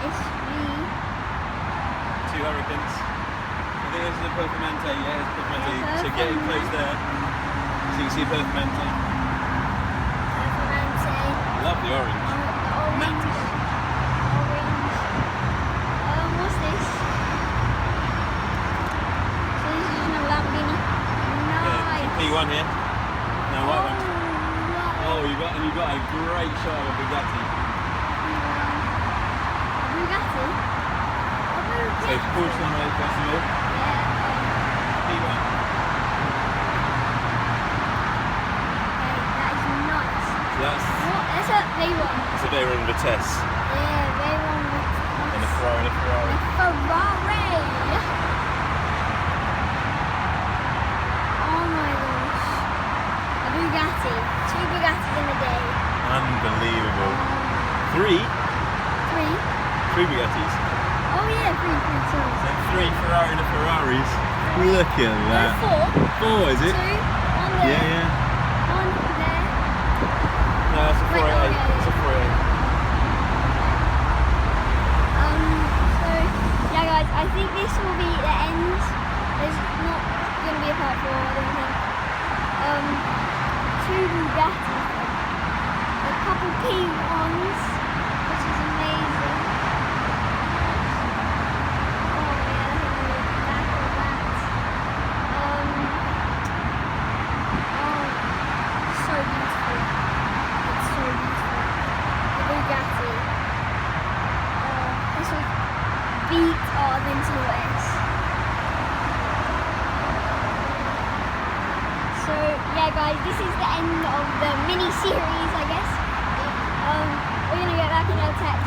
It's three. Two Hurricanes. I think this is a Performante, yeah, it's Performante. Yeah, So getting close there. So you can see Performante. Performante. I love the orange. Orange. Mantis. Orange. What's this? So this is just another Lamborghini. Nice. P1 here. No, white one. Wow. Oh, you got a great shot of a Bugatti. Bugatti? So it's Porsche Motor Festival. Yeah. P1. That is nice. So that's What? That's a Veyron. a Veyron Vitesse Yeah, Veyron. and a Ferrari. Ferrari. Oh my gosh. A Bugatti. Two Bugattis in a day. Unbelievable. Three Bugattis. Oh yeah, three, sorry. So three Ferrari and a Ferraris. Look at that. Four. Four, is it? Two. One there. Yeah. One there. No, that's a 488. Wait, okay. That's a 488. So yeah guys, I think this will be the end. There's not gonna be a part 4, I don't think. Two Bugattis, a couple P1s, which is amazing. Oh yeah, look at the back of that. So beautiful. It's so beautiful. The Bugatti. This will beat our Aventador S. So yeah guys, this is the end of the mini series, I guess. We're gonna get back in our text